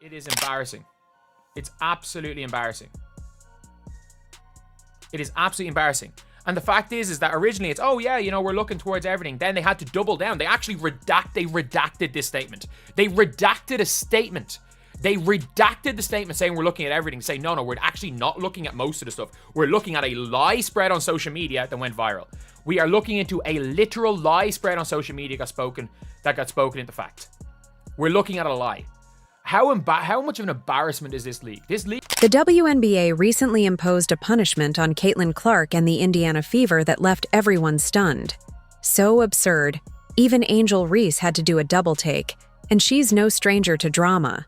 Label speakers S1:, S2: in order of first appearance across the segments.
S1: It is embarrassing. It's absolutely embarrassing. It is absolutely embarrassing. And the fact is that originally it's, oh yeah, you know, we're looking towards everything. Then they had to double down. They actually redacted this statement. They redacted a statement. They redacted the statement saying we're looking at everything, saying, no, we're actually not looking at most of the stuff. We're looking at a lie spread on social media that went viral. We are looking into a literal lie spread on social media that got spoken into fact. We're looking at a lie. How much of an embarrassment is this league?
S2: The WNBA recently imposed a punishment on Caitlin Clark and the Indiana Fever that left everyone stunned. So absurd, even Angel Reese had to do a double take, and she's no stranger to drama.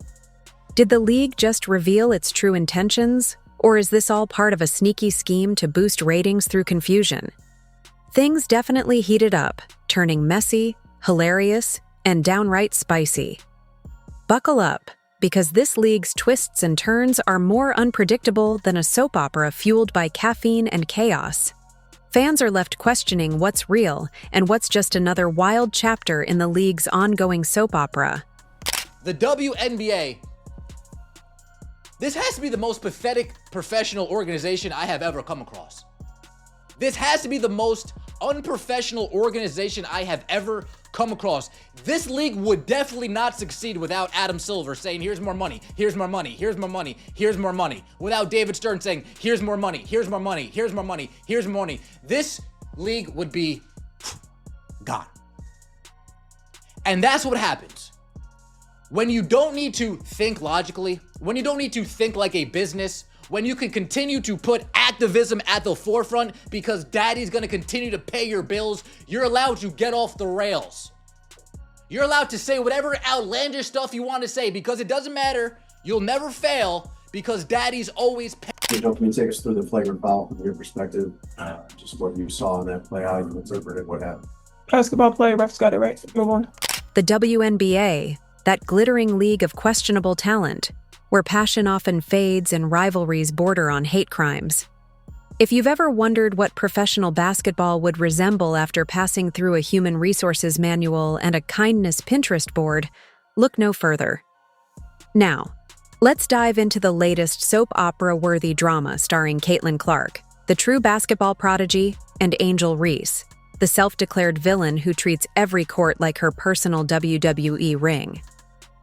S2: Did the league just reveal its true intentions, or is this all part of a sneaky scheme to boost ratings through confusion? Things definitely heated up, turning messy, hilarious, and downright spicy. Buckle up, because this league's twists and turns are more unpredictable than a soap opera fueled by caffeine and chaos. Fans are left questioning what's real and what's just another wild chapter in the league's ongoing soap opera.
S3: The WNBA. This has to be the most pathetic professional organization I have ever come across. This has to be the most unprofessional organization I have ever come across. This league would definitely not succeed without Adam Silver saying, here's more money, here's more money, here's more money, here's more money. Without David Stern saying, here's more money, here's more money, here's more money, here's more money. This league would be gone. And that's what happens when you don't need to think logically, when you don't need to think like a business, when you can continue to put activism at the forefront because daddy's gonna continue to pay your bills. You're allowed to get off the rails. You're allowed to say whatever outlandish stuff you want to say because it doesn't matter. You'll never fail because daddy's always paying.
S4: Can you take us through the flagrant foul from your perspective? Just what you saw in that play, how you interpreted what happened.
S5: Basketball play, refs got it right. Move on.
S2: The WNBA, that glittering league of questionable talent, where passion often fades and rivalries border on hate crimes. If you've ever wondered what professional basketball would resemble after passing through a human resources manual and a kindness Pinterest board, look no further. Now, let's dive into the latest soap opera-worthy drama starring Caitlin Clark, the true basketball prodigy, and Angel Reese, the self-declared villain who treats every court like her personal WWE ring.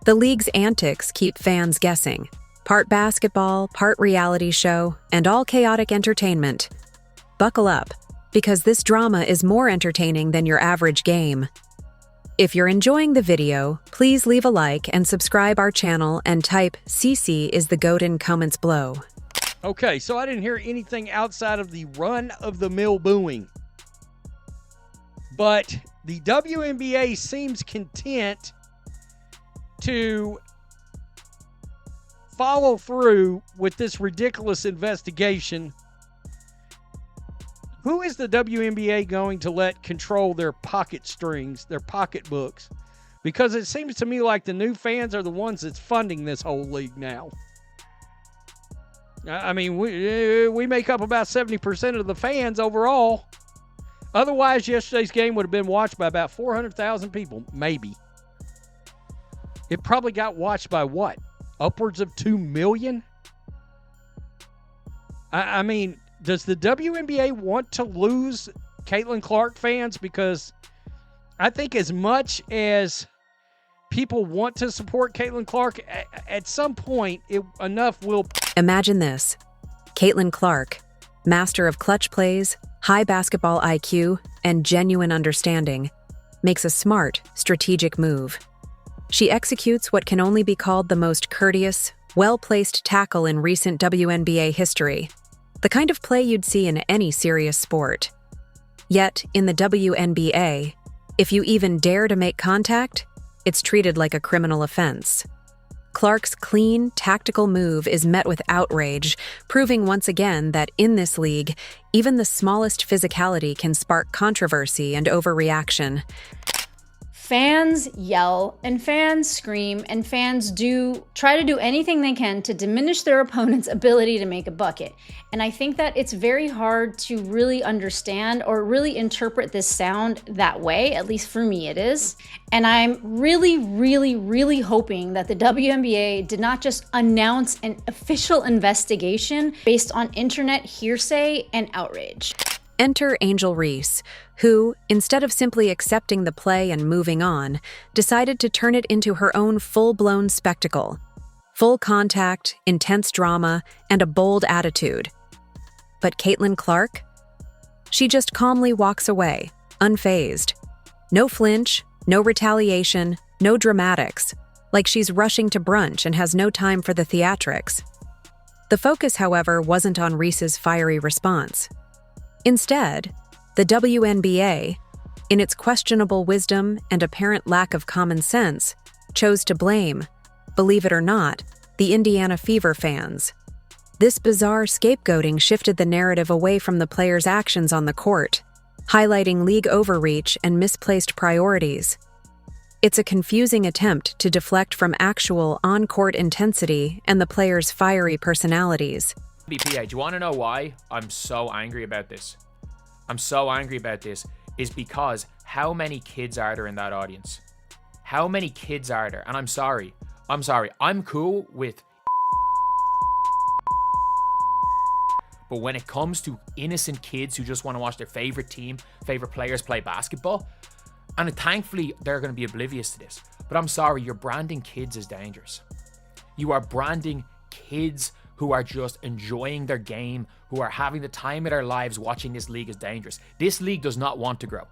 S2: The league's antics keep fans guessing. Part basketball, part reality show, and all chaotic entertainment. Buckle up, because this drama is more entertaining than your average game. If you're enjoying the video, please leave a like and subscribe our channel and type CC is the GOAT in comments below.
S6: Okay, so I didn't hear anything outside of the run-of-the-mill booing. But the WNBA seems content to follow through with this ridiculous investigation. Who is the WNBA going to let control their pocket strings, their pocketbooks? Because it seems to me like the new fans are the ones that's funding this whole league now. I mean, we make up about 70% of the fans overall. Otherwise, yesterday's game would have been watched by about 400,000 people, maybe. It probably got watched by what? Upwards of 2 million? I mean, does the WNBA want to lose Caitlin Clark fans? Because I think as much as people want to support Caitlin Clark, at some point, enough will...
S2: Imagine this. Caitlin Clark, master of clutch plays, high basketball IQ, and genuine understanding, makes a smart, strategic move. She executes what can only be called the most courteous, well-placed tackle in recent WNBA history, the kind of play you'd see in any serious sport. Yet, in the WNBA, if you even dare to make contact, it's treated like a criminal offense. Clark's clean, tactical move is met with outrage, proving once again that in this league, even the smallest physicality can spark controversy and overreaction.
S7: Fans yell and fans scream and fans try to do anything they can to diminish their opponent's ability to make a bucket. And I think that it's very hard to really understand or really interpret this sound that way. At least for me, it is. And I'm really hoping that the WNBA did not just announce an official investigation based on internet hearsay and outrage.
S2: Enter Angel Reese, who, instead of simply accepting the play and moving on, decided to turn it into her own full-blown spectacle. Full contact, intense drama, and a bold attitude. But Caitlin Clark? She just calmly walks away, unfazed. No flinch, no retaliation, no dramatics, like she's rushing to brunch and has no time for the theatrics. The focus, however, wasn't on Reese's fiery response. Instead, the WNBA, in its questionable wisdom and apparent lack of common sense, chose to blame, believe it or not, the Indiana Fever fans. This bizarre scapegoating shifted the narrative away from the players' actions on the court, highlighting league overreach and misplaced priorities. It's a confusing attempt to deflect from actual on-court intensity and the players' fiery personalities.
S1: BPA, do you want to know why I'm so angry about this? I'm so angry about this is because how many kids are there in that audience? How many kids are there? And I'm sorry. I'm cool with, but when it comes to innocent kids who just want to watch their favorite team, favorite players play basketball, and thankfully they're going to be oblivious to this, but I'm sorry, you're branding kids as dangerous. You are branding kids who are just enjoying their game, who are having the time of their lives watching this league as dangerous. This league does not want to grow.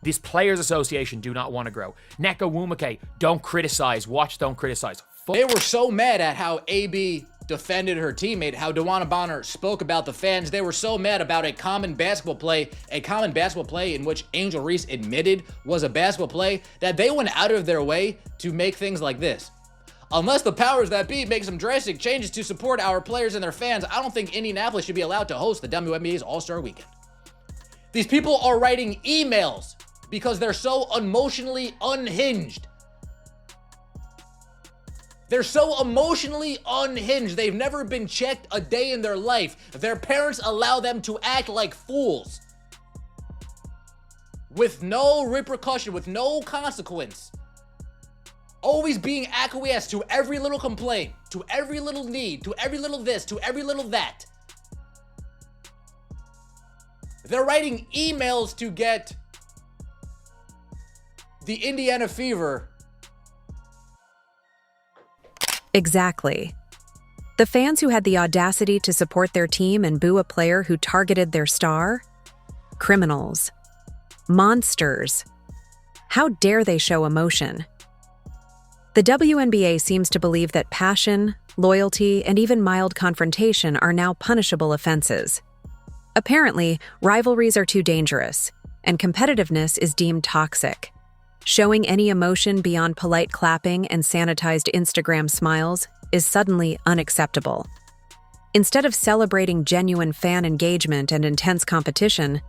S1: This Players Association do not want to grow. Neko Wumake, don't criticize. Watch, don't criticize.
S3: They were so mad at how AB defended her teammate, how DeWanna Bonner spoke about the fans. They were so mad about a common basketball play in which Angel Reese admitted was a basketball play, that they went out of their way to make things like this. Unless the powers that be make some drastic changes to support our players and their fans, I don't think Indianapolis should be allowed to host the WNBA's All-Star Weekend. These people are writing emails because they're so emotionally unhinged. They're so emotionally unhinged. They've never been checked a day in their life. Their parents allow them to act like fools with no repercussion, with no consequence. Always being acquiesced to every little complaint, to every little need, to every little this, to every little that. They're writing emails to get the Indiana Fever.
S2: Exactly. The fans who had the audacity to support their team and boo a player who targeted their star? Criminals. Monsters. How dare they show emotion? The WNBA seems to believe that passion, loyalty, and even mild confrontation are now punishable offenses. Apparently, rivalries are too dangerous, and competitiveness is deemed toxic. Showing any emotion beyond polite clapping and sanitized Instagram smiles is suddenly unacceptable. Instead of celebrating genuine fan engagement and intense competition,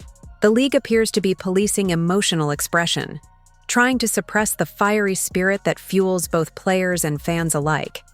S2: the league appears to be policing emotional expression, trying to suppress the fiery spirit that fuels both players and fans alike.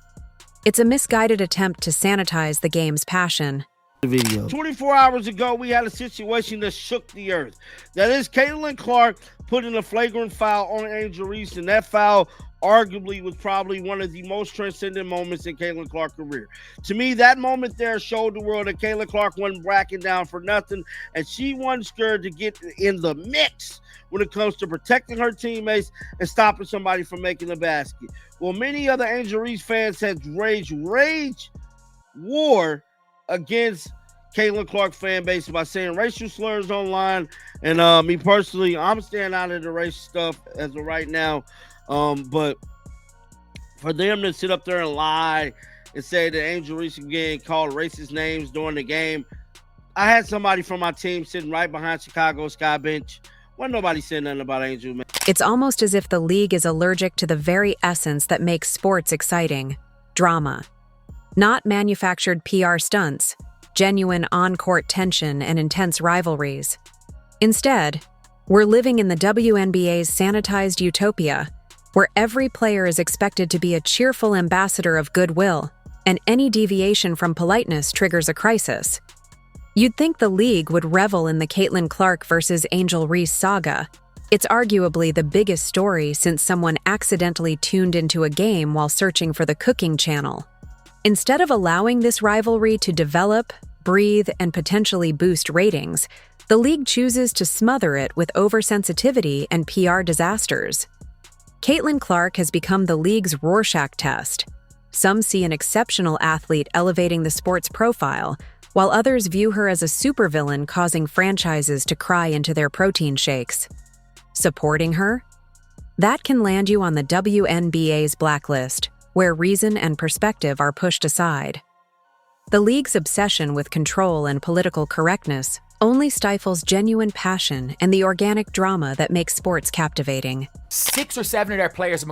S2: It's a misguided attempt to sanitize the game's passion.
S8: 24 hours ago, we had a situation that shook the earth. That is Caitlin Clark putting a flagrant foul on Angel Reese, and that foul arguably was probably one of the most transcendent moments in Caitlin Clark's career. To me, that moment there showed the world that Caitlin Clark wasn't backing down for nothing, and she wasn't scared to get in the mix when it comes to protecting her teammates and stopping somebody from making a basket. Well, many other Angel Reese fans have rage war against Caitlin Clark fan base by saying racial slurs online. And me personally, I'm staying out of the racial stuff as of right now. But for them to sit up there and lie and say that Angel Reese again called racist names during the game, I had somebody from my team sitting right behind Chicago Sky Bench. Wasn't nobody saying nothing about Angel, man.
S2: It's almost as if the league is allergic to the very essence that makes sports exciting: drama. Not manufactured PR stunts, genuine on-court tension and intense rivalries. Instead, We're living in the WNBA's sanitized utopia, where every player is expected to be a cheerful ambassador of goodwill, and any deviation from politeness triggers a crisis. You'd think the league would revel in the Caitlin Clark versus Angel Reese saga. It's arguably the biggest story since someone accidentally tuned into a game while searching for the cooking channel. Instead of allowing this rivalry to develop, breathe, and potentially boost ratings, the league chooses to smother it with oversensitivity and PR disasters. Caitlin Clark has become the league's Rorschach test. Some see an exceptional athlete elevating the sport's profile, while others view her as a supervillain causing franchises to cry into their protein shakes. Supporting her? That can land you on the WNBA's blacklist, where reason and perspective are pushed aside. The league's obsession with control and political correctness only stifles genuine passion and the organic drama that makes sports captivating.
S1: 6 or 7 of their players have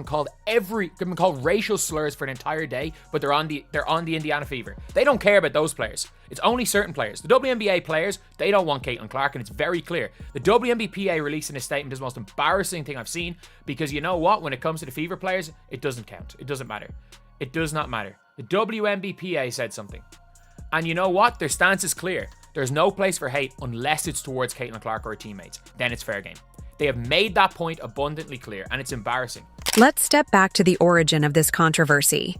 S1: been called racial slurs for an entire day, but they're on the Indiana Fever. They don't care about those players. It's only certain players. The WNBA players, they don't want Caitlin Clark, and it's very clear. The WNBPA releasing a statement is the most embarrassing thing I've seen, because you know what? When it comes to the Fever players, it doesn't count. It doesn't matter. It does not matter. The WNBPA said something. And you know what? Their stance is clear. There's no place for hate unless it's towards Caitlin Clark or her teammates. Then it's fair game. They have made that point abundantly clear, and it's embarrassing.
S2: Let's step back to the origin of this controversy.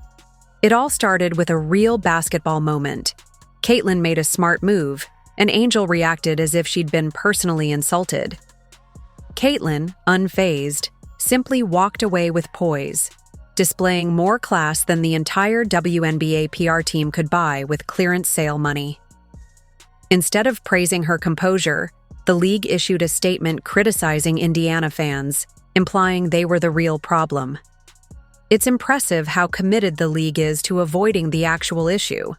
S2: It all started with a real basketball moment. Caitlin made a smart move, and Angel reacted as if she'd been personally insulted. Caitlin, unfazed, simply walked away with poise, displaying more class than the entire WNBA PR team could buy with clearance sale money. Instead of praising her composure, the league issued a statement criticizing Indiana fans, implying they were the real problem. It's impressive how committed the league is to avoiding the actual issue.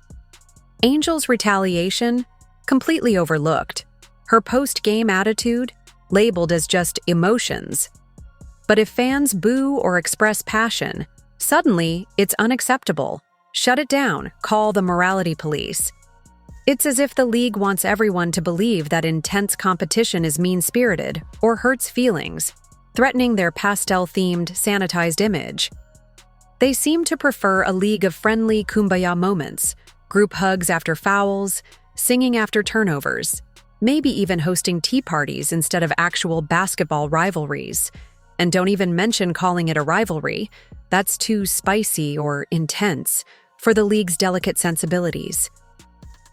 S2: Angel's retaliation? Completely overlooked. Her post-game attitude? Labeled as just emotions. But if fans boo or express passion, suddenly it's unacceptable. Shut it down. Call the morality police. It's as if the league wants everyone to believe that intense competition is mean-spirited or hurts feelings, threatening their pastel-themed, sanitized image. They seem to prefer a league of friendly kumbaya moments, group hugs after fouls, singing after turnovers, maybe even hosting tea parties instead of actual basketball rivalries. And don't even mention calling it a rivalry. That's too spicy or intense for the league's delicate sensibilities.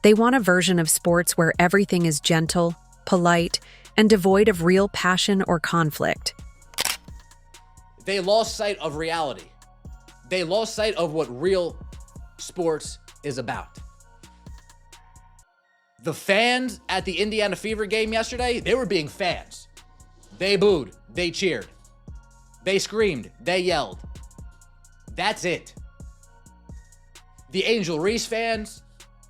S2: They want a version of sports where everything is gentle, polite, and devoid of real passion or conflict.
S3: They lost sight of reality. They lost sight of what real sports is about. The fans at the Indiana Fever game yesterday, they were being fans. They booed, they cheered, they screamed, they yelled. That's it. The Angel Reese fans,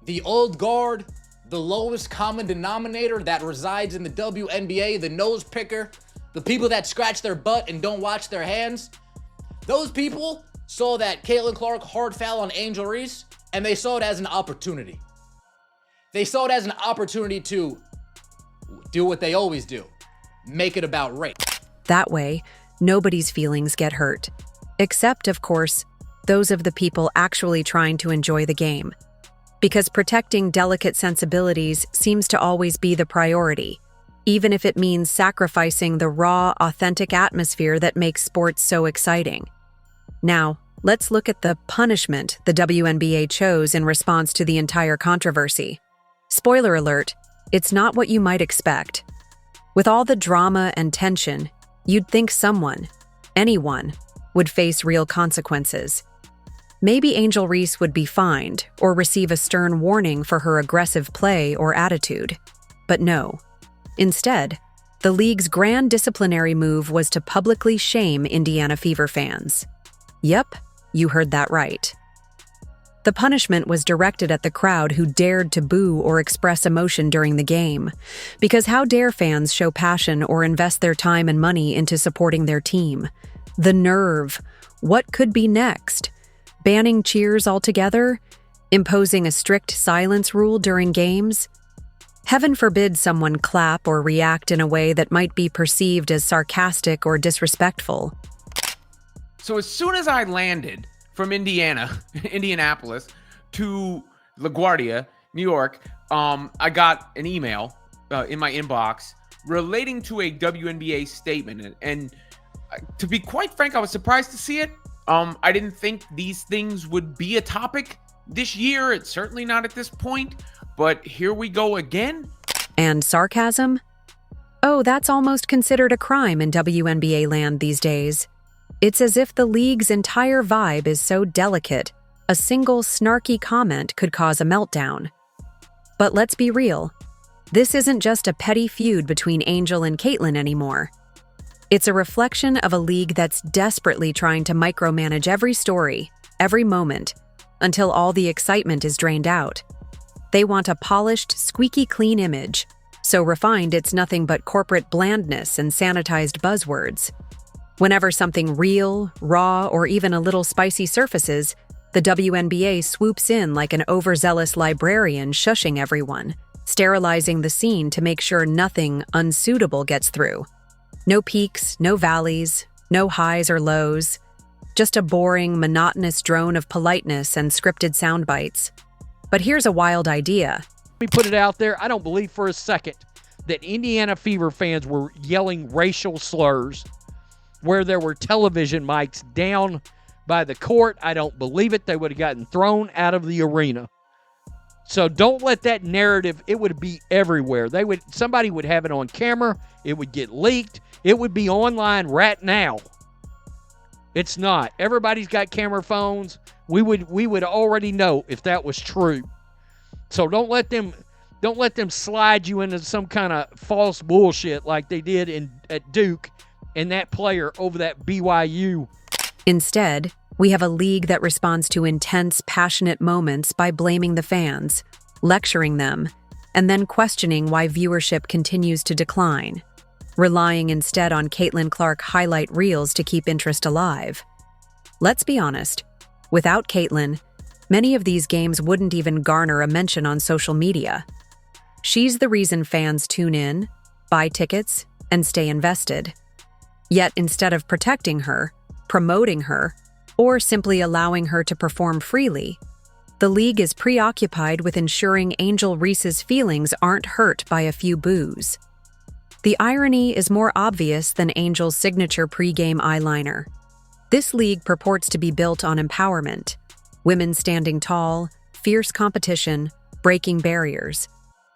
S3: the old guard, the lowest common denominator that resides in the WNBA, the nose picker, the people that scratch their butt and don't watch their hands, those people saw that Caitlin Clark hard foul on Angel Reese, and they saw it as an opportunity. They saw it as an opportunity to do what they always do, make it about race.
S2: That way, nobody's feelings get hurt. Except, of course, those of the people actually trying to enjoy the game. Because protecting delicate sensibilities seems to always be the priority, even if it means sacrificing the raw, authentic atmosphere that makes sports so exciting. Now, let's look at the punishment the WNBA chose in response to the entire controversy. Spoiler alert, it's not what you might expect. With all the drama and tension, you'd think someone, anyone, would face real consequences. Maybe Angel Reese would be fined or receive a stern warning for her aggressive play or attitude. But no. Instead, the league's grand disciplinary move was to publicly shame Indiana Fever fans. Yep, you heard that right. The punishment was directed at the crowd who dared to boo or express emotion during the game. Because how dare fans show passion or invest their time and money into supporting their team? The nerve. What could be next? Banning cheers altogether? Imposing a strict silence rule during games? Heaven forbid someone clap or react in a way that might be perceived as sarcastic or disrespectful.
S9: So as soon as I landed from Indianapolis to LaGuardia, New York, I got an email in my inbox relating to a WNBA statement. And to be quite frank, I was surprised to see it. I didn't think these things would be a topic this year. It's certainly not at this point. But here we go again.
S2: And sarcasm? Oh, that's almost considered a crime in WNBA land these days. It's as if the league's entire vibe is so delicate, a single snarky comment could cause a meltdown. But let's be real. This isn't just a petty feud between Angel and Caitlyn anymore. It's a reflection of a league that's desperately trying to micromanage every story, every moment, until all the excitement is drained out. They want a polished, squeaky clean image, so refined it's nothing but corporate blandness and sanitized buzzwords. Whenever something real, raw, or even a little spicy surfaces, the WNBA swoops in like an overzealous librarian shushing everyone, sterilizing the scene to make sure nothing unsuitable gets through. No peaks, no valleys, no highs or lows. Just a boring, monotonous drone of politeness and scripted sound bites. But here's a wild idea.
S6: Let me put it out there. I don't believe for a second that Indiana Fever fans were yelling racial slurs where there were television mics down by the court. I don't believe it. They would have gotten thrown out of the arena. So don't let that narrative, it would be everywhere. Somebody would have it on camera. It would get leaked. It would be online right now. It's not. Everybody's got camera phones. We would already know if that was true. So don't let them slide you into some kind of false bullshit like they did at Duke and that player over that BYU.
S2: Instead, we have a league that responds to intense, passionate moments by blaming the fans, lecturing them, and then questioning why viewership continues to decline, relying instead on Caitlin Clark highlight reels to keep interest alive. Let's be honest, without Caitlin, many of these games wouldn't even garner a mention on social media. She's the reason fans tune in, buy tickets, and stay invested. Yet instead of protecting her, promoting her, or simply allowing her to perform freely, the league is preoccupied with ensuring Angel Reese's feelings aren't hurt by a few boos. The irony is more obvious than Angel's signature pregame eyeliner. This league purports to be built on empowerment, women standing tall, fierce competition, breaking barriers.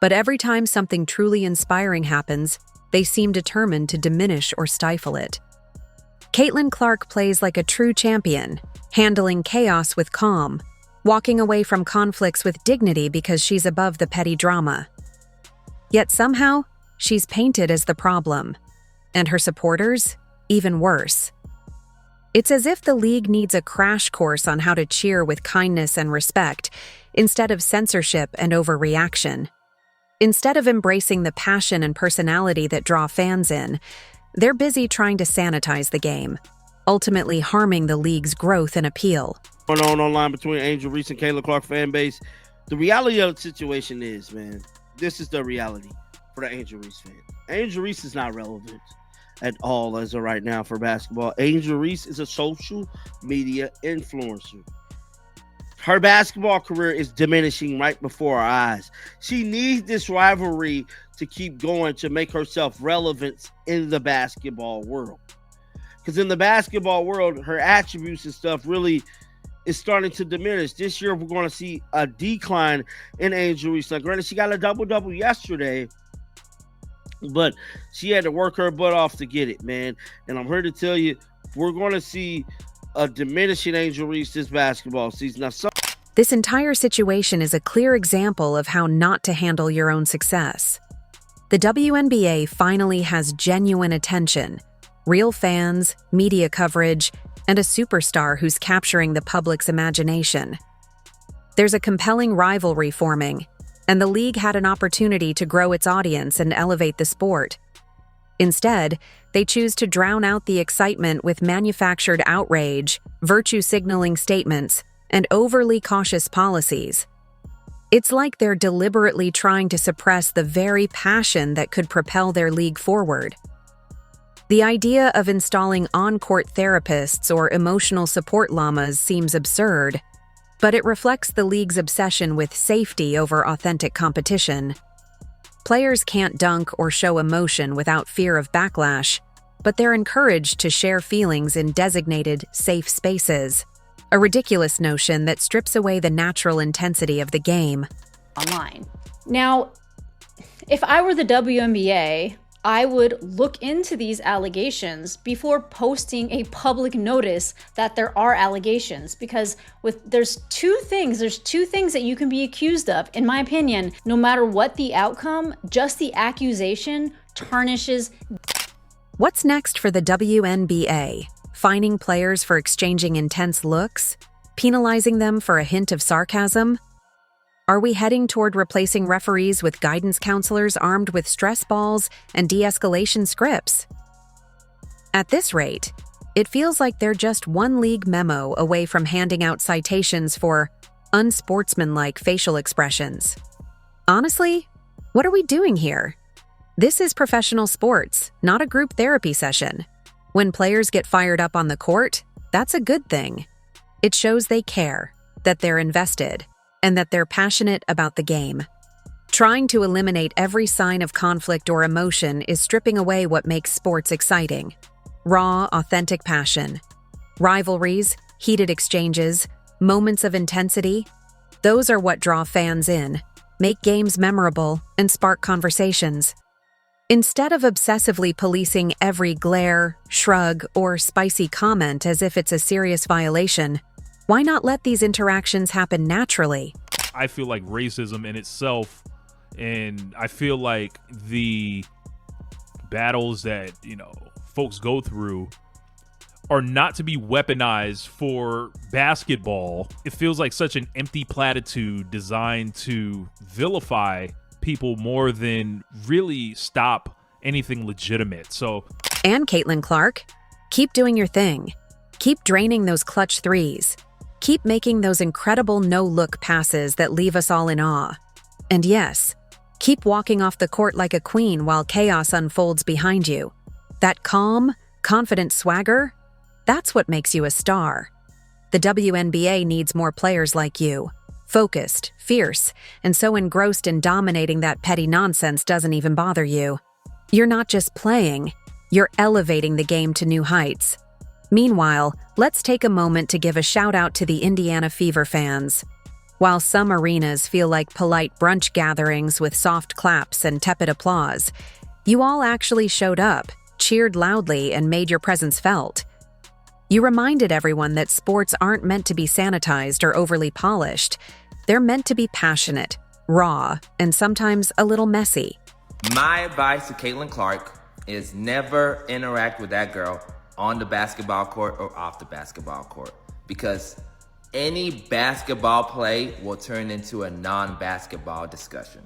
S2: But every time something truly inspiring happens, they seem determined to diminish or stifle it. Caitlin Clark plays like a true champion, handling chaos with calm, walking away from conflicts with dignity because she's above the petty drama. Yet somehow, she's painted as the problem, and her supporters, even worse. It's as if the league needs a crash course on how to cheer with kindness and respect, instead of censorship and overreaction. Instead of embracing the passion and personality that draw fans in, they're busy trying to sanitize the game, ultimately harming the league's growth and appeal.
S8: Going on online between Angel Reese and Caitlin Clark fan base. The reality of the situation is, man, this is the reality for the Angel Reese fan. Angel Reese is not relevant at all as of right now for basketball. Angel Reese is a social media influencer. Her basketball career is diminishing right before our eyes. She needs this rivalry to keep going to make herself relevant in the basketball world. Because in the basketball world, her attributes and stuff really is starting to diminish. This year, we're going to see a decline in Angel Reese. Now, granted, she got a double-double yesterday, but she had to work her butt off to get it, man. And I'm here to tell you, we're going to see a diminishing Angel Reese this basketball season. Now,
S2: this entire situation is a clear example of how not to handle your own success. The WNBA finally has genuine attention, real fans, media coverage, and a superstar who's capturing the public's imagination. There's a compelling rivalry forming, and the league had an opportunity to grow its audience and elevate the sport. Instead, they choose to drown out the excitement with manufactured outrage, virtue signaling statements, and overly cautious policies. It's like they're deliberately trying to suppress the very passion that could propel their league forward. The idea of installing on-court therapists or emotional support llamas seems absurd, but it reflects the league's obsession with safety over authentic competition. Players can't dunk or show emotion without fear of backlash, but they're encouraged to share feelings in designated, safe spaces. A ridiculous notion that strips away the natural intensity of the game.
S7: Online. Now, if I were the WNBA, I would look into these allegations before posting a public notice that there are allegations, because there's two things that you can be accused of. In my opinion, no matter what the outcome, just the accusation tarnishes.
S2: What's next for the WNBA? Fining players for exchanging intense looks? Penalizing them for a hint of sarcasm? Are we heading toward replacing referees with guidance counselors armed with stress balls and de-escalation scripts? At this rate, it feels like they're just one league memo away from handing out citations for unsportsmanlike facial expressions. Honestly, what are we doing here? This is professional sports, not a group therapy session. When players get fired up on the court, that's a good thing. It shows they care, that they're invested, and that they're passionate about the game. Trying to eliminate every sign of conflict or emotion is stripping away what makes sports exciting. Raw, authentic passion. Rivalries, heated exchanges, moments of intensity. Those are what draw fans in, make games memorable, and spark conversations. Instead of obsessively policing every glare, shrug, or spicy comment as if it's a serious violation, why not let these interactions happen naturally?
S10: I feel like racism in itself, and I feel like the battles that, folks go through are not to be weaponized for basketball. It feels like such an empty platitude designed to vilify people more than really stop anything legitimate.
S2: And Caitlin Clark, keep doing your thing. Keep draining those clutch threes. Keep making those incredible no-look passes that leave us all in awe. And yes, keep walking off the court like a queen while chaos unfolds behind you. That calm, confident swagger, that's what makes you a star. The WNBA needs more players like you. Focused, fierce, and so engrossed in dominating that petty nonsense doesn't even bother you. You're not just playing, you're elevating the game to new heights. Meanwhile, let's take a moment to give a shout out to the Indiana Fever fans. While some arenas feel like polite brunch gatherings with soft claps and tepid applause, you all actually showed up, cheered loudly, and made your presence felt. You reminded everyone that sports aren't meant to be sanitized or overly polished. They're meant to be passionate, raw, and sometimes a little messy.
S11: My advice to Caitlin Clark is never interact with that girl on the basketball court or off the basketball court, because any basketball play will turn into a non-basketball discussion.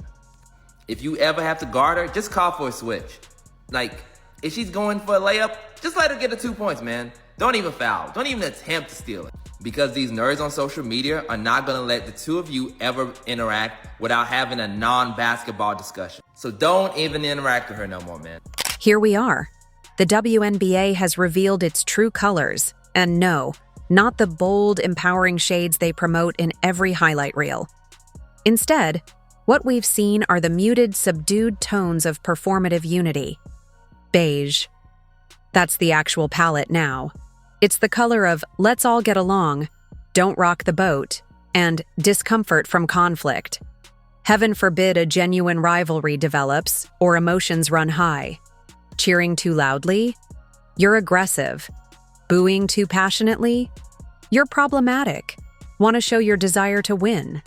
S11: If you ever have to guard her, just call for a switch. Like, if she's going for a layup, just let her get the 2 points, man. Don't even foul. Don't even attempt to steal it. Because these nerds on social media are not going to let the two of you ever interact without having a non-basketball discussion. So don't even interact with her no more, man.
S2: Here we are. The WNBA has revealed its true colors, and no, not the bold, empowering shades they promote in every highlight reel. Instead, what we've seen are the muted, subdued tones of performative unity. Beige. That's the actual palette now. It's the color of let's all get along, don't rock the boat, and discomfort from conflict. Heaven forbid a genuine rivalry develops or emotions run high. Cheering too loudly? You're aggressive. Booing too passionately? You're problematic. Want to show your desire to win?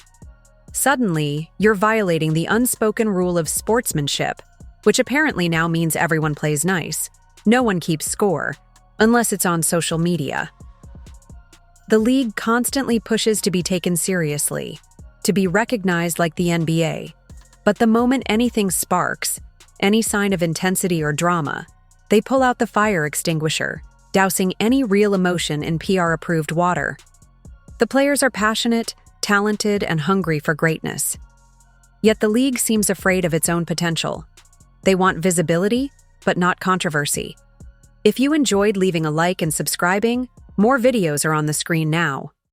S2: Suddenly, you're violating the unspoken rule of sportsmanship, which apparently now means everyone plays nice. No one keeps score, unless it's on social media. The league constantly pushes to be taken seriously, to be recognized like the NBA. But the moment anything sparks, any sign of intensity or drama, they pull out the fire extinguisher, dousing any real emotion in PR-approved water. The players are passionate, talented, and hungry for greatness, Yet the league seems afraid of its own potential. They want visibility, but not controversy. If you enjoyed leaving a like and subscribing, more videos are on the screen now.